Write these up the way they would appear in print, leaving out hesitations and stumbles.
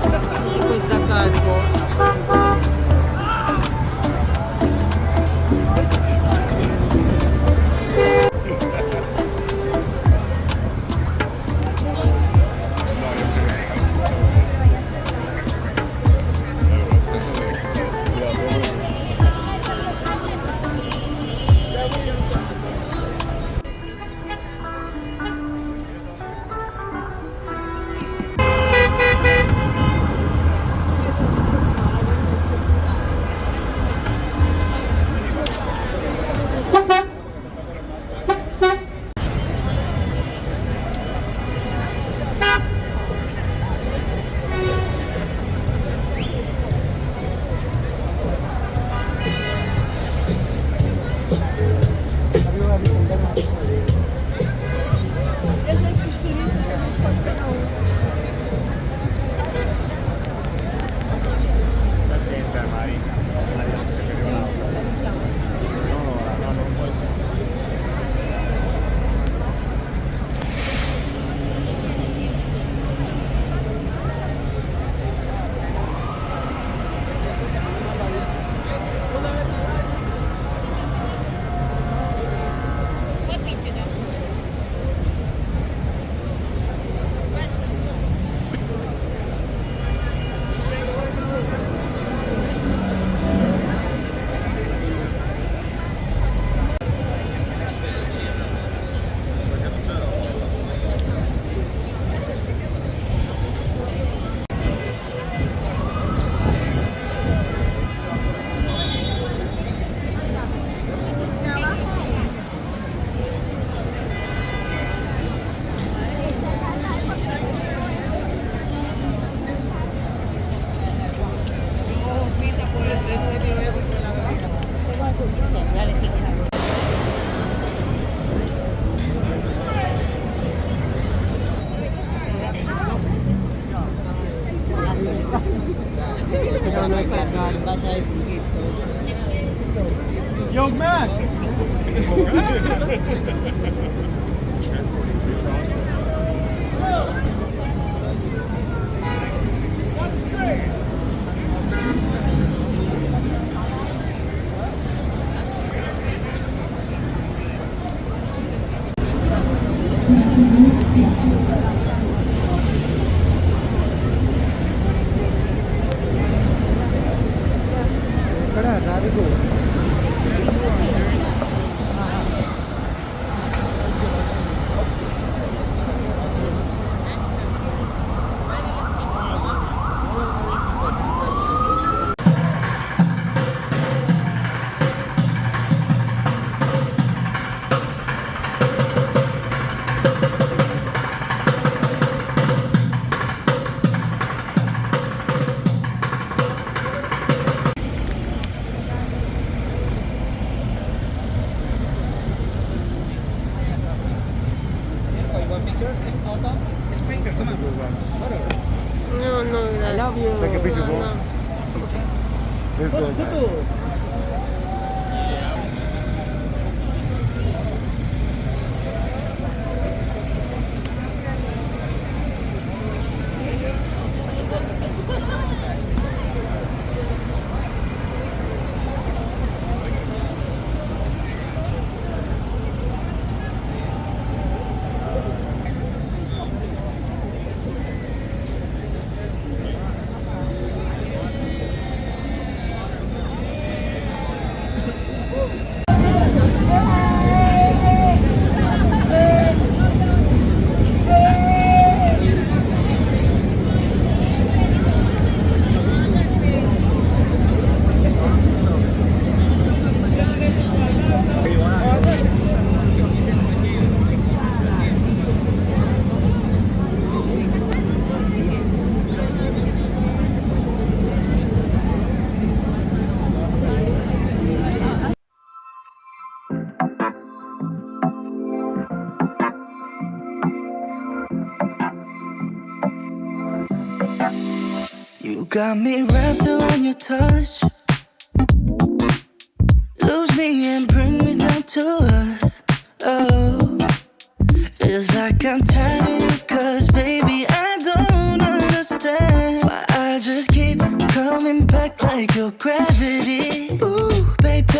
Questa calco. Yo, Matt! No, no, grazie. I love you. Take a picture, bro. No. This Foto, is foto. You got me wrapped around your touch. Lose me and bring me down to earth. Oh, feels like I'm tired of you, 'cause baby I don't understand why I like your gravity. Ooh, baby,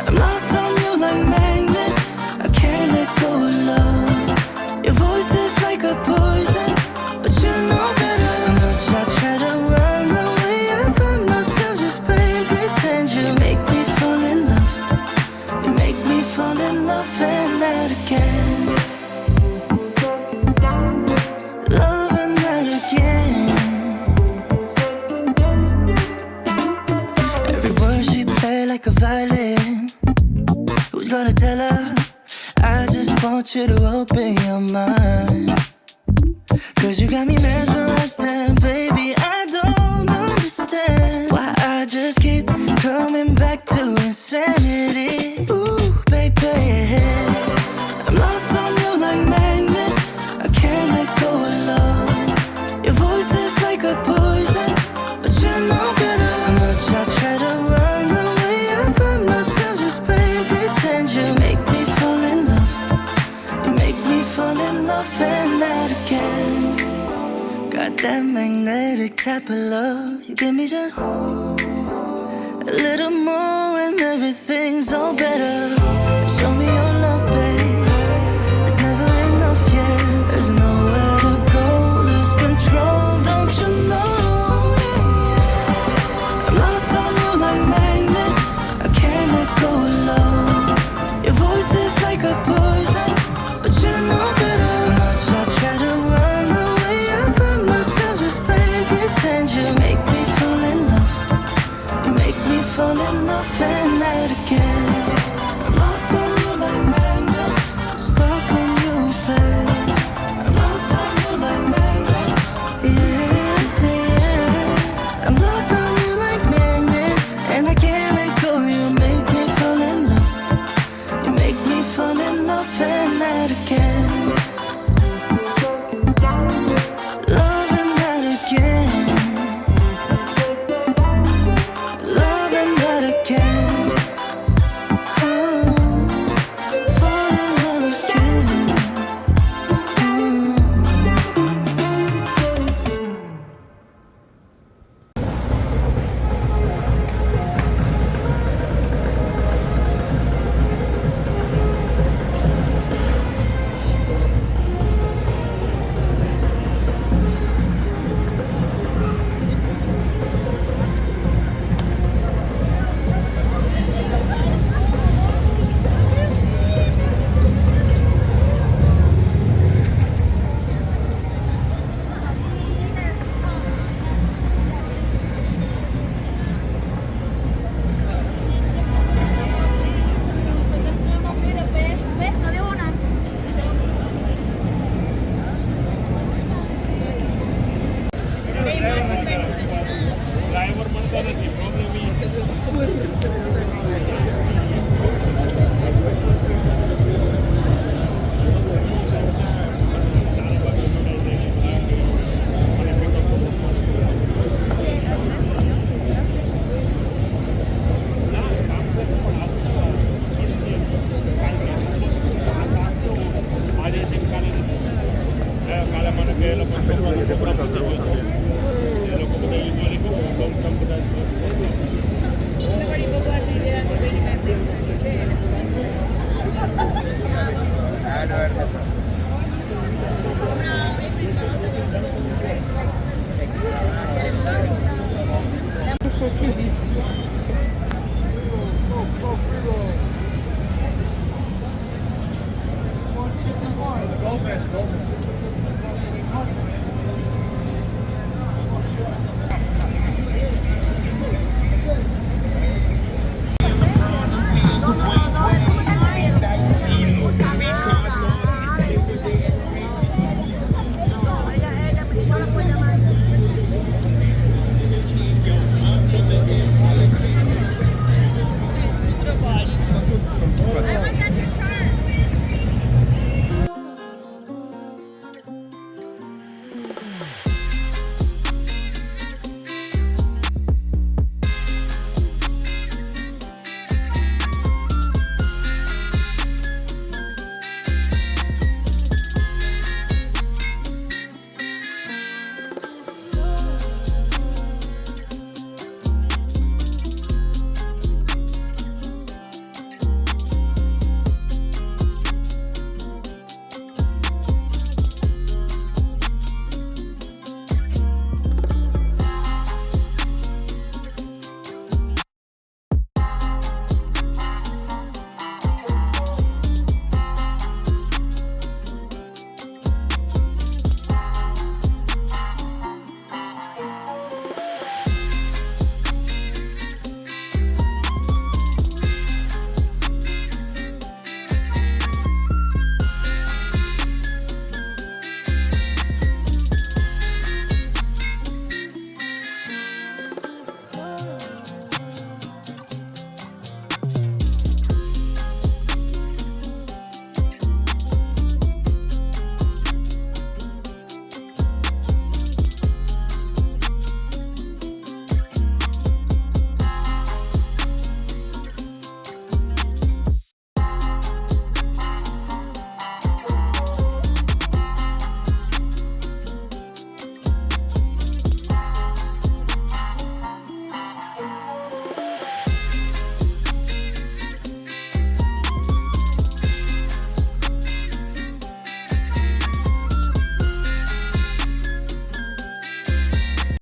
I'm locked on you like magnets. I can't let go of love. Your voice is like a poison, but you know better. How much I try to run away, I find myself just playing pretend. You make me fall in love. You make me fall in love and that again. Love and that again. Every word she play like a violin. Who's gonna tell her? I just want you to open your mind. Cause you got me mesmerized and baby I don't understand why I just keep coming back to insanity. Ooh, baby, I'm locked on you like magnets. I can't let go of love. Your voice is like a poison, but you know better. How much I try to run away, I find myself just playing pretend. You make me fall in love. You make me fall in love and that again. Got that magnetic type of love. You give me just a little more and everything's all better. Show me your love.